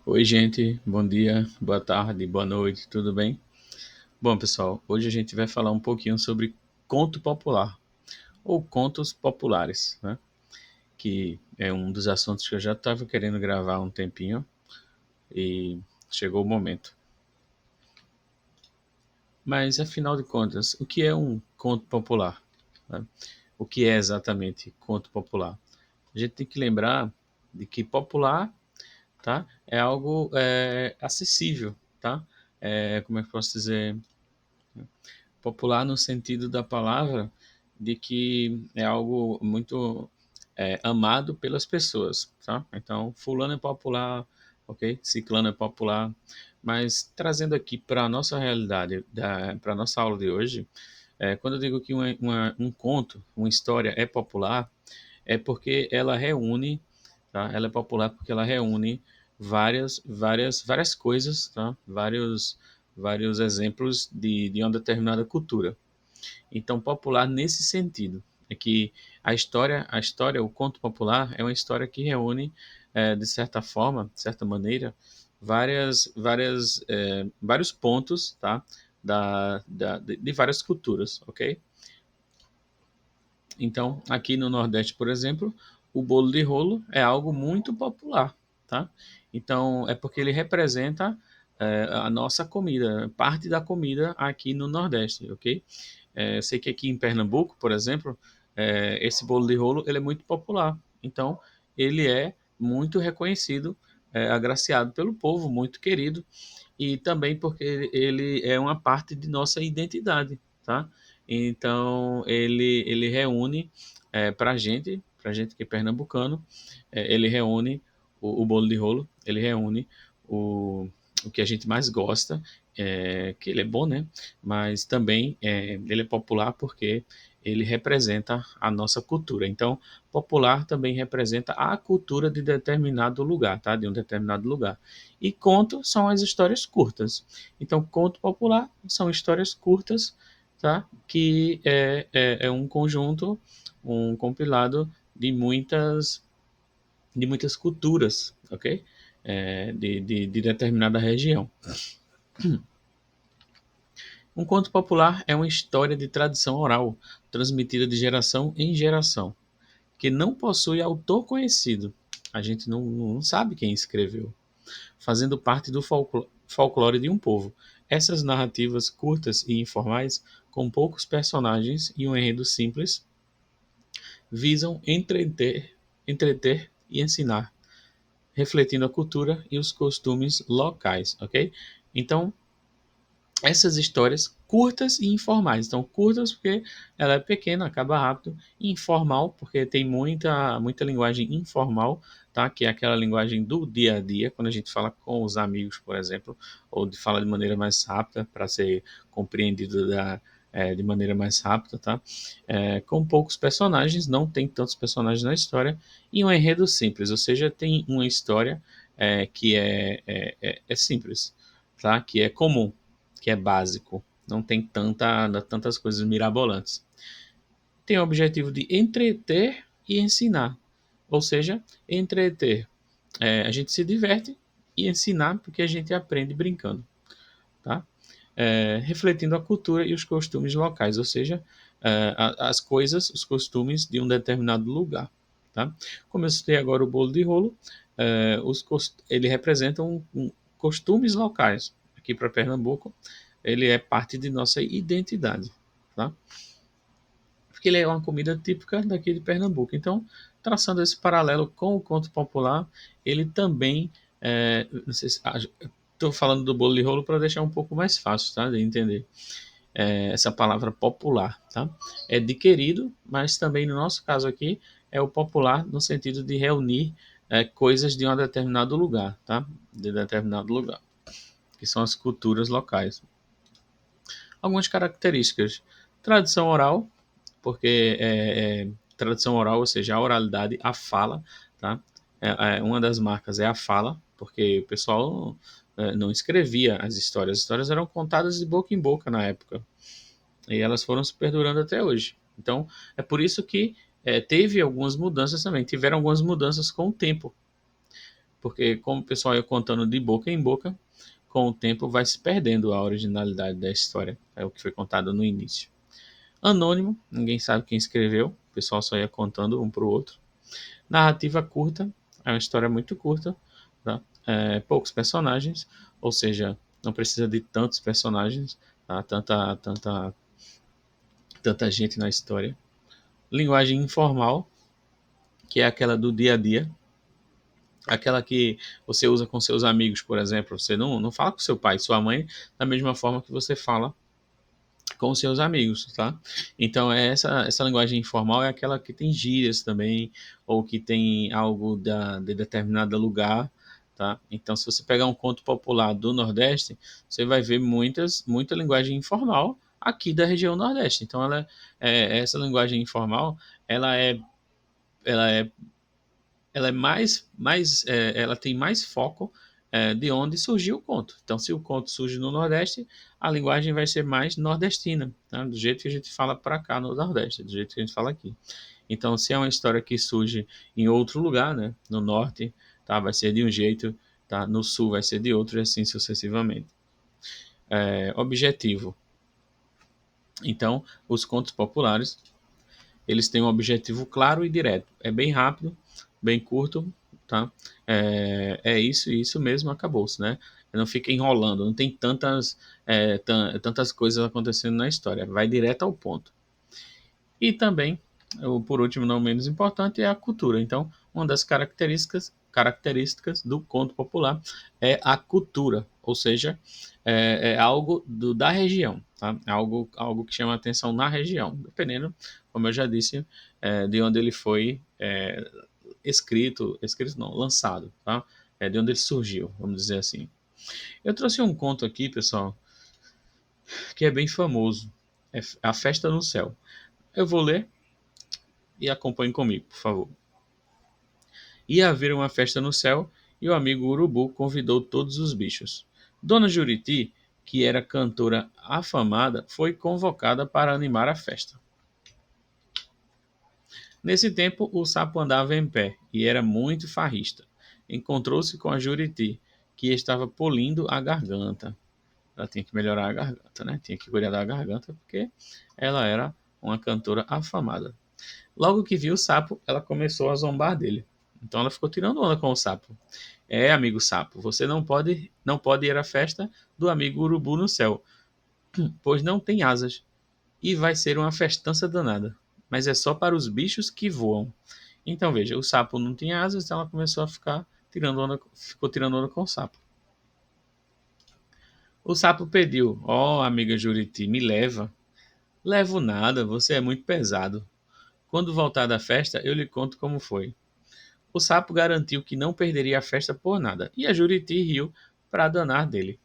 Oi, gente, bom dia, boa tarde, boa noite, tudo bem? Bom, pessoal, hoje a gente vai falar um pouquinho sobre conto popular ou contos populares, né? Que é um dos assuntos que eu já estava querendo gravar há um tempinho e chegou o momento. Mas afinal de contas, o que é um conto popular, né? O que é exatamente conto popular? A gente tem que lembrar de que popular, tá? É algo acessível, tá? Como é que eu posso dizer? Popular no sentido da palavra de que é algo muito amado pelas pessoas, tá? Então, fulano é popular, ok? Ciclano é popular, mas trazendo aqui para a nossa realidade, para a nossa aula de hoje, quando eu digo que um conto, uma história é popular, é porque ela reúne, tá? Ela é popular porque ela reúne várias coisas, tá? Vários exemplos de uma determinada cultura. Então, popular nesse sentido é que o conto popular é uma história que reúne, de certa forma, de certa maneira, vários pontos, tá? De várias culturas, ok? Então, aqui no Nordeste, por exemplo, o bolo de rolo é algo muito popular, tá? Então, é porque ele representa a nossa comida, parte da comida aqui no Nordeste, ok? Sei que aqui em Pernambuco, por exemplo, esse bolo de rolo ele é muito popular. Então, ele é muito reconhecido, agraciado pelo povo, muito querido, e também porque ele é uma parte de nossa identidade, tá? Então, ele reúne para gente que é pernambucano, ele reúne o bolo de rolo, ele reúne o, o que a gente mais gosta, que ele é bom, né? Mas também ele é popular porque ele representa a nossa cultura. Então, popular também representa a cultura de determinado lugar, tá? De um determinado lugar. E conto são as histórias curtas. Então, conto popular são histórias curtas, tá? Que é um conjunto, um compilado de muitas culturas, ok? De determinada região. Um conto popular é uma história de tradição oral, transmitida de geração em geração, que não possui autor conhecido. A gente não sabe quem escreveu, fazendo parte do folclore de um povo. Essas narrativas curtas e informais, com poucos personagens e um enredo simples, visam entreter e ensinar, refletindo a cultura e os costumes locais, ok? Então, essas histórias curtas e informais. Então, curtas porque ela é pequena, acaba rápido, e informal porque tem muita linguagem informal, tá? Que é aquela linguagem do dia a dia, quando a gente fala com os amigos, por exemplo, ou de fala de maneira mais rápida para ser compreendido de maneira mais rápida, tá? Com poucos personagens, não tem tantos personagens na história, e um enredo simples, ou seja, tem uma história que é simples, tá? Que é comum, que é básico, não tem tantas coisas mirabolantes. Tem o objetivo de entreter e ensinar, ou seja, entreter, a gente se diverte, e ensinar porque a gente aprende brincando, tá? Refletindo a cultura e os costumes locais, ou seja, as coisas, os costumes de um determinado lugar, tá? Como eu citei agora o bolo de rolo, ele representa costumes locais. Aqui para Pernambuco, ele é parte de nossa identidade, tá? Porque ele é uma comida típica daqui de Pernambuco. Então, traçando esse paralelo com o conto popular, ele também, não sei se, estou falando do bolo de rolo para deixar um pouco mais fácil, tá, de entender essa palavra popular, tá? É de querido, mas também no nosso caso aqui é o popular no sentido de reunir coisas de um determinado lugar, tá? De determinado lugar, que são as culturas locais. Algumas características: tradição oral, porque tradição oral, ou seja, a oralidade, a fala, tá? Uma das marcas é a fala, porque o pessoal não escrevia as histórias eram contadas de boca em boca na época, e elas foram se perdurando até hoje. Então, é por isso que teve algumas mudanças também, tiveram algumas mudanças com o tempo. porque como o pessoal ia contando de boca em boca, com o tempo vai se perdendo a originalidade da história, é o que foi contado no início. Anônimo, ninguém sabe quem escreveu, o pessoal só ia contando um para o outro. Narrativa curta, é uma história muito curta, tá? Poucos personagens, ou seja, não precisa de tantos personagens, tá? Tanta gente na história. Linguagem informal, que é aquela do dia a dia, aquela que você usa com seus amigos, por exemplo. Você não fala com seu pai, sua mãe, da mesma forma que você fala com seus amigos, tá? Então, essa linguagem informal é aquela que tem gírias também, ou que tem algo de determinado lugar, tá? Então, se você pegar um conto popular do Nordeste, você vai ver muita linguagem informal aqui da região Nordeste. Então, essa linguagem informal, ela é, ela é ela é ela tem mais foco de onde surgiu o conto. Então, se o conto surge no Nordeste, a linguagem vai ser mais nordestina, tá? Do jeito que a gente fala para cá no Nordeste, do jeito que a gente fala aqui. Então, se é uma história que surge em outro lugar, né, no Norte, tá, vai ser de um jeito, tá, no Sul vai ser de outro, e assim sucessivamente. Objetivo. Então, os contos populares eles têm um objetivo claro e direto. É bem rápido, bem curto, tá? É isso e isso mesmo, acabou-se, né? Não fica enrolando, não tem tantas coisas acontecendo na história. Vai direto ao ponto. E também, por último, não menos importante, é a cultura. Então, uma das características do conto popular é a cultura, ou seja, é algo da região, tá? É algo que chama atenção na região, dependendo, como eu já disse, de onde ele foi escrito não, lançado, tá? De onde ele surgiu, vamos dizer assim. Eu trouxe um conto aqui, pessoal, que é bem famoso, é A Festa no Céu. Eu vou ler e acompanhe comigo, por favor. Ia haver uma festa no céu e o amigo Urubu convidou todos os bichos. Dona Juriti, que era cantora afamada, foi convocada para animar a festa. Nesse tempo, o sapo andava em pé e era muito farrista. Encontrou-se com a Juriti, que estava polindo a garganta. Ela tinha que melhorar a garganta, né? Tinha que cuidar da garganta porque ela era uma cantora afamada. Logo que viu o sapo, ela começou a zombar dele. Então ela ficou tirando onda com o sapo. Amigo sapo, você não pode ir à festa do amigo urubu no céu, pois não tem asas e vai ser uma festança danada. Mas é só para os bichos que voam. Então veja, o sapo não tinha asas, então ela começou a ficou tirando onda com o sapo. O sapo pediu: "Ó, amiga Juriti, me leva." "Levo nada, você é muito pesado. Quando voltar da festa, eu lhe conto como foi." O sapo garantiu que não perderia a festa por nada, e a Juriti riu para danar dele.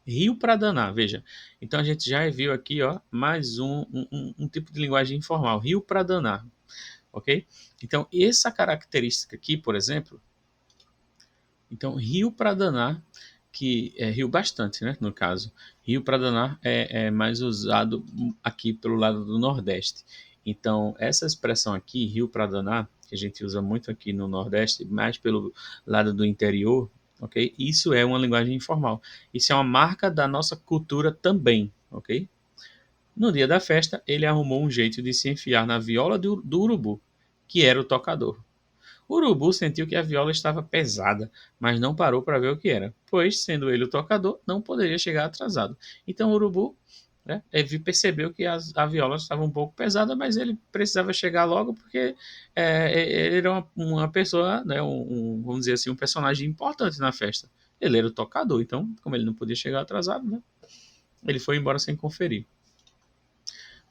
Riu para danar, veja. Então a gente já viu aqui, ó, mais um tipo de linguagem informal. Riu para danar, ok? Então essa característica aqui, por exemplo, então riu para danar, que riu bastante, né? No caso, riu para danar é mais usado aqui pelo lado do Nordeste. Então essa expressão aqui, riu para danar, que a gente usa muito aqui no Nordeste, mais pelo lado do interior, ok? Isso é uma linguagem informal. Isso é uma marca da nossa cultura também, ok? No dia da festa, ele arrumou um jeito de se enfiar na viola do urubu, que era o tocador. O urubu sentiu que a viola estava pesada, mas não parou para ver o que era, pois, sendo ele o tocador, não poderia chegar atrasado. Então o urubu, né, ele percebeu que a viola estava um pouco pesada, mas ele precisava chegar logo porque ele era uma pessoa, né, vamos dizer assim, um personagem importante na festa. Ele era o tocador, então, como ele não podia chegar atrasado, né, ele foi embora sem conferir.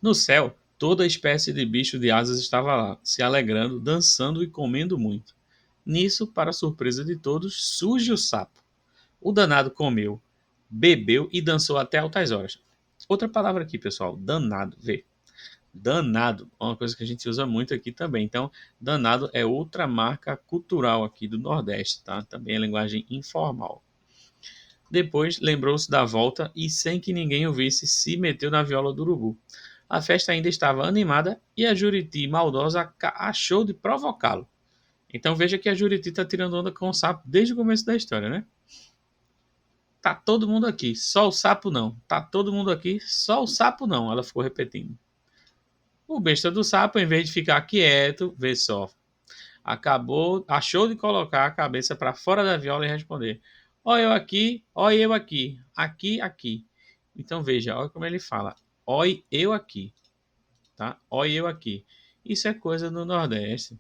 No céu, toda espécie de bicho de asas estava lá, se alegrando, dançando e comendo muito. Nisso, para surpresa de todos, surge o sapo. O danado comeu, bebeu e dançou até altas horas. Outra palavra aqui, pessoal, danado, vê. Danado, é uma coisa que a gente usa muito aqui também. Então, danado é outra marca cultural aqui do Nordeste, tá? Também é linguagem informal. Depois lembrou-se da volta e, sem que ninguém o visse, se meteu na viola do urubu. A festa ainda estava animada e a Juriti maldosa achou de provocá-lo. Então veja que a Juriti está tirando onda com o sapo desde o começo da história, né? Tá todo mundo aqui, só o sapo não. Tá todo mundo aqui, só o sapo não. Ela ficou repetindo. O besta do sapo, em vez de ficar quieto, vê só, acabou, achou de colocar a cabeça para fora da viola e responder: ó eu aqui, ó eu aqui, aqui, aqui. Então veja, olha como ele fala: oi eu aqui, tá? Oi eu aqui. Isso é coisa do Nordeste,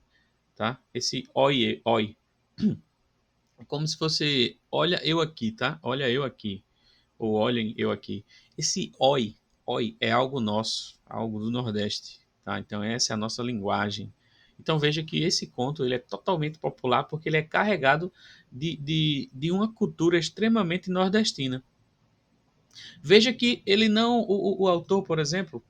tá? Esse oi, oi. É como se fosse olha eu aqui, tá? Olha eu aqui. Ou olhem eu aqui. Esse oi é algo nosso, algo do Nordeste, tá? Então essa é a nossa linguagem. Então veja que esse conto ele é totalmente popular porque ele é carregado de uma cultura extremamente nordestina. Veja que ele não, o autor, por exemplo,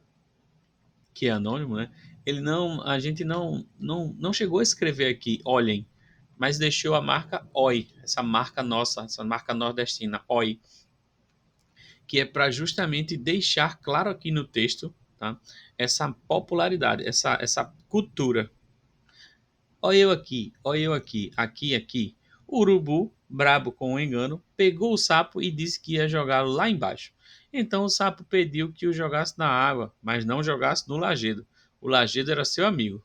que é anônimo, né? Ele não, a gente não chegou a escrever aqui, olhem, mas deixou a marca oi, essa marca nossa, essa marca nordestina, oi, que é para justamente deixar claro aqui no texto, tá? Essa popularidade, essa cultura. Olha eu aqui, aqui, aqui. O urubu, brabo com o engano, pegou o sapo e disse que ia jogá-lo lá embaixo. Então o sapo pediu que o jogasse na água, mas não jogasse no lajedo. O lajedo era seu amigo.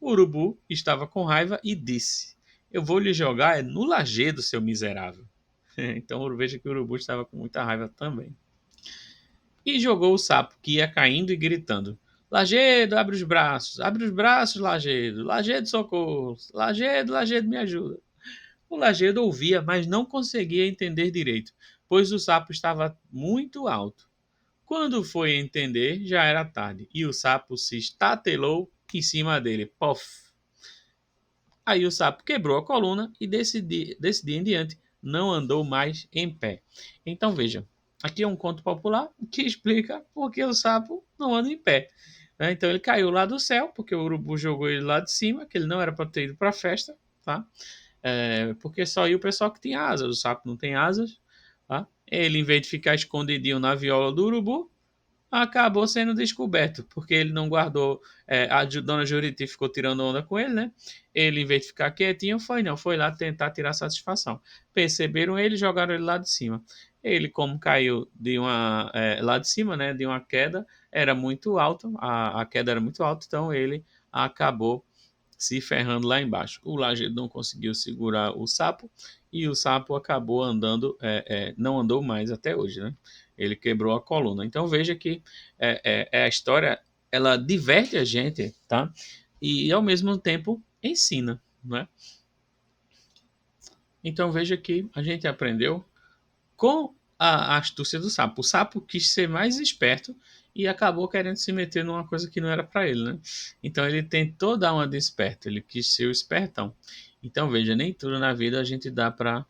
O urubu estava com raiva e disse: eu vou lhe jogar é no lajedo, seu miserável. Então veja que o urubu estava com muita raiva também. E jogou o sapo, que ia caindo e gritando: Lajedo, abre os braços, Lajedo, Lajedo, socorro, Lajedo, Lajedo, me ajuda. O Lajedo ouvia, mas não conseguia entender direito, pois o sapo estava muito alto. Quando foi entender, já era tarde, e o sapo se estatelou em cima dele. Pof! Aí o sapo quebrou a coluna e desse dia em diante não andou mais em pé. Então veja, aqui é um conto popular que explica por que o sapo não anda em pé. Né? Então ele caiu lá do céu, porque o urubu jogou ele lá de cima, que ele não era para ter ido para a festa, tá? Porque só ia o pessoal que tinha asas, o sapo não tem asas. Tá? Ele, em vez de ficar escondidinho na viola do urubu, acabou sendo descoberto, porque ele não guardou. A dona Juriti ficou tirando onda com ele, né? Ele, em vez de ficar quietinho, foi lá tentar tirar satisfação. Perceberam ele e jogaram ele lá de cima. Ele, como caiu lá de cima, né? De uma queda, era muito alto, a queda era muito alta, então ele acabou se ferrando lá embaixo. O lajedo não conseguiu segurar o sapo e o sapo acabou andando, não andou mais até hoje, né? Ele quebrou a coluna. Então veja que a história ela diverte a gente, tá? E ao mesmo tempo ensina, né? Então veja que a gente aprendeu com a astúcia do sapo. O sapo quis ser mais esperto e acabou querendo se meter numa coisa que não era para ele, né? Então ele tentou dar uma de esperto, ele quis ser o espertão. Então veja, nem tudo na vida a gente dá para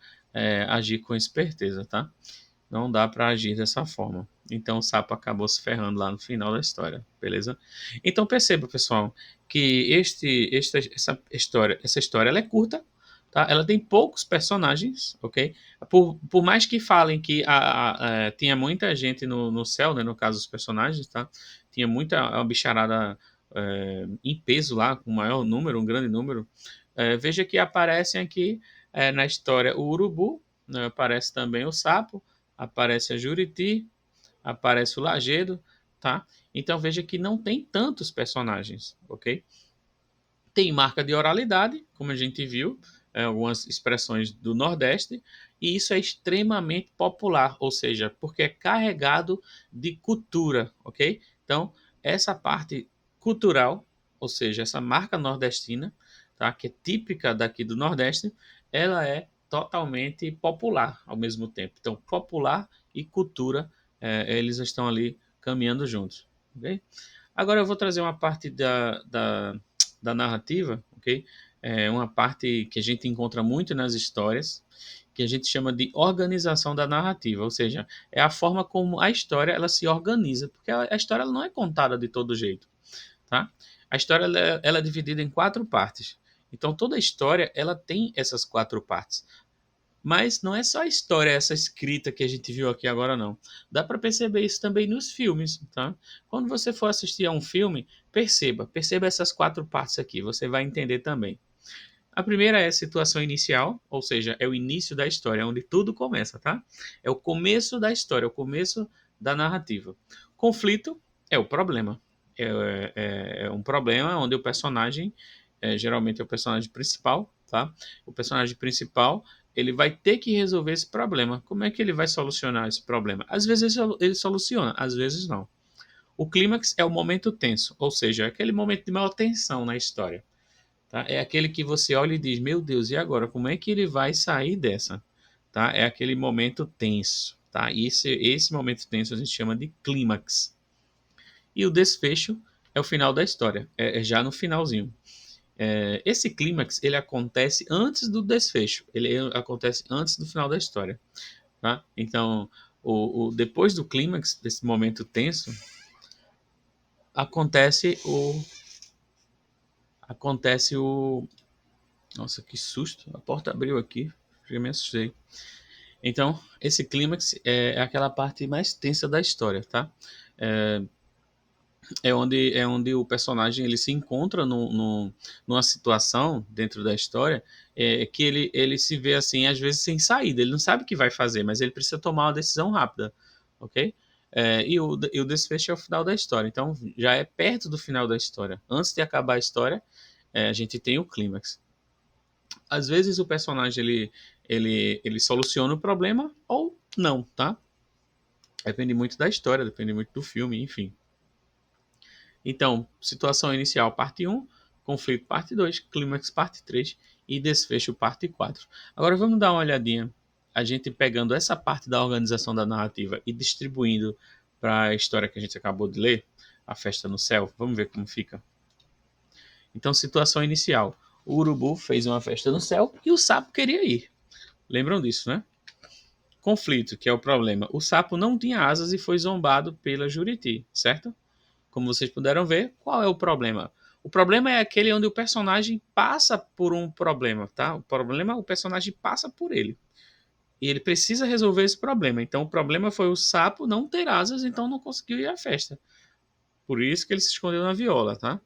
agir com esperteza, tá? Não dá para agir dessa forma. Então o sapo acabou se ferrando lá no final da história, beleza? Então perceba, pessoal, que essa história ela é curta, tá? Ela tem poucos personagens, ok? Por mais que falem que tinha muita gente no céu, né? No caso dos personagens, tá? Tinha muita uma bicharada em peso lá, com um maior número, um grande número. Veja que aparecem aqui na história o urubu, né? Aparece também o sapo, aparece a Juriti, aparece o Lajedo, tá? Então veja que não tem tantos personagens, ok? Tem marca de oralidade, como a gente viu, algumas expressões do Nordeste, e isso é extremamente popular, ou seja, porque é carregado de cultura, ok? Então, essa parte cultural, ou seja, essa marca nordestina, tá? Que é típica daqui do Nordeste, ela é totalmente popular ao mesmo tempo. Então, popular e cultura, eles estão ali caminhando juntos, ok? Agora eu vou trazer uma parte da narrativa, ok? É uma parte que a gente encontra muito nas histórias, que a gente chama de organização da narrativa, ou seja, é a forma como a história ela se organiza, porque a história ela não é contada de todo jeito, tá? A história ela é dividida em quatro partes. Então toda a história ela tem essas quatro partes. Mas não é só a história, essa escrita que a gente viu aqui agora, não. Dá para perceber isso também nos filmes, tá? Quando você for assistir a um filme, perceba essas quatro partes aqui, você vai entender também. A primeira é a situação inicial, ou seja, é o início da história, é onde tudo começa, tá? É o começo da história, é o começo da narrativa. Conflito é o problema. É um problema onde o personagem, geralmente é o personagem principal, tá? O personagem principal, ele vai ter que resolver esse problema. Como é que ele vai solucionar esse problema? Às vezes ele soluciona, às vezes não. O clímax é o momento tenso, ou seja, é aquele momento de maior tensão na história. Tá? É aquele que você olha e diz: Meu Deus, e agora? Como é que ele vai sair dessa? Tá? É aquele momento tenso. Tá? E esse momento tenso a gente chama de clímax. E o desfecho é o final da história, é já no finalzinho. Esse clímax ele acontece antes do desfecho, ele acontece antes do final da história. Tá? Então, depois do clímax, desse momento tenso, acontece o. Acontece o. Nossa, que susto! A porta abriu aqui, já me assustei. Então, esse clímax é aquela parte mais tensa da história, tá? É, é onde o personagem ele se encontra numa situação dentro da história que ele se vê assim, às vezes sem saída. Ele não sabe o que vai fazer, mas ele precisa tomar uma decisão rápida, ok? E o desfecho é o final da história. Então, já é perto do final da história. Antes de acabar a história, a gente tem o clímax. Às vezes o personagem ele soluciona o problema ou não, tá? Depende muito da história, depende muito do filme, enfim. Então, situação inicial, parte um, conflito, parte 2, clímax, parte 3 e desfecho, parte 4. Agora vamos dar uma olhadinha, a gente pegando essa parte da organização da narrativa e distribuindo para a história que a gente acabou de ler, A Festa no Céu. Vamos ver como fica. Então, situação inicial. O urubu fez uma festa no céu e o sapo queria ir. Lembram disso, né? Conflito, que é o problema. O sapo não tinha asas e foi zombado pela Juriti, certo? Como vocês puderam ver, qual é o problema? O problema é aquele onde o personagem passa por um problema, tá? O problema, o personagem passa por ele. E ele precisa resolver esse problema. Então, o problema foi o sapo não ter asas, então não conseguiu ir à festa. Por isso que ele se escondeu na viola, tá?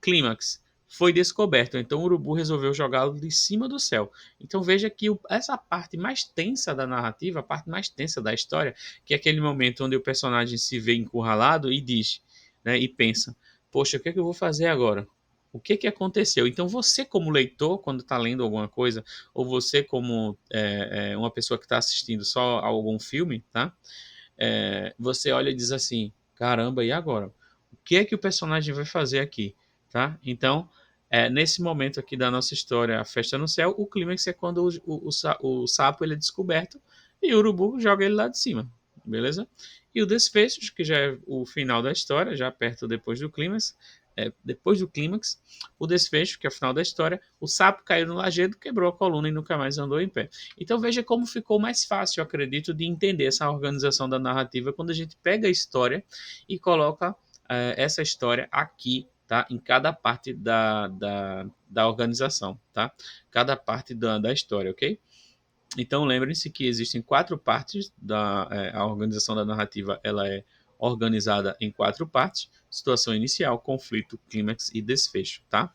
Clímax. Foi descoberto, então o urubu resolveu jogá-lo de cima do céu. Então veja que essa parte mais tensa da narrativa, a parte mais tensa da história, que é aquele momento onde o personagem se vê encurralado e diz, né, e pensa: Poxa, o que é que eu vou fazer agora? O que é que aconteceu? Então você, como leitor, quando está lendo alguma coisa, ou você, como uma pessoa que está assistindo só a algum filme, tá? Você olha e diz assim: Caramba, e agora? O que é que o personagem vai fazer aqui? Tá? Então, nesse momento aqui da nossa história, A Festa no Céu, o clímax é quando o sapo ele é descoberto e o urubu joga ele lá de cima, beleza? E o desfecho, que já é o final da história, já perto depois do clímax, o desfecho, que é o final da história, o sapo caiu no lajedo, quebrou a coluna e nunca mais andou em pé. Então veja como ficou mais fácil, eu acredito, de entender essa organização da narrativa quando a gente pega a história e coloca essa história aqui, tá? Em cada parte da organização, tá? Cada parte da história, ok? Então lembrem-se que existem 4 partes a organização da narrativa, ela é organizada em 4 partes: situação inicial, conflito, clímax e desfecho, tá?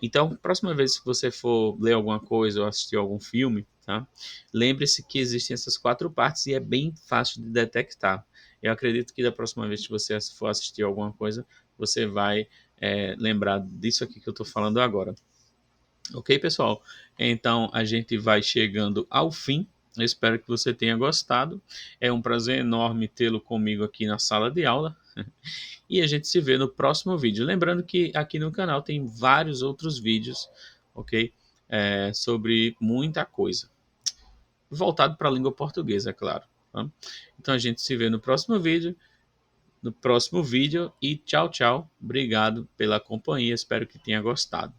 Então, próxima vez que você for ler alguma coisa ou assistir algum filme, tá? Lembre-se que existem essas 4 partes e é bem fácil de detectar. Eu acredito que da próxima vez que você for assistir alguma coisa, você vai lembrar disso aqui que eu estou falando agora. Ok, pessoal? Então a gente vai chegando ao fim. Eu espero que você tenha gostado. É um prazer enorme tê-lo comigo aqui na sala de aula. E a gente se vê no próximo vídeo. Lembrando que aqui no canal tem vários outros vídeos, ok? Sobre muita coisa. Voltado para a língua portuguesa, é claro. Tá? Então a gente se vê no próximo vídeo e tchau, tchau. Obrigado pela companhia. Espero que tenha gostado.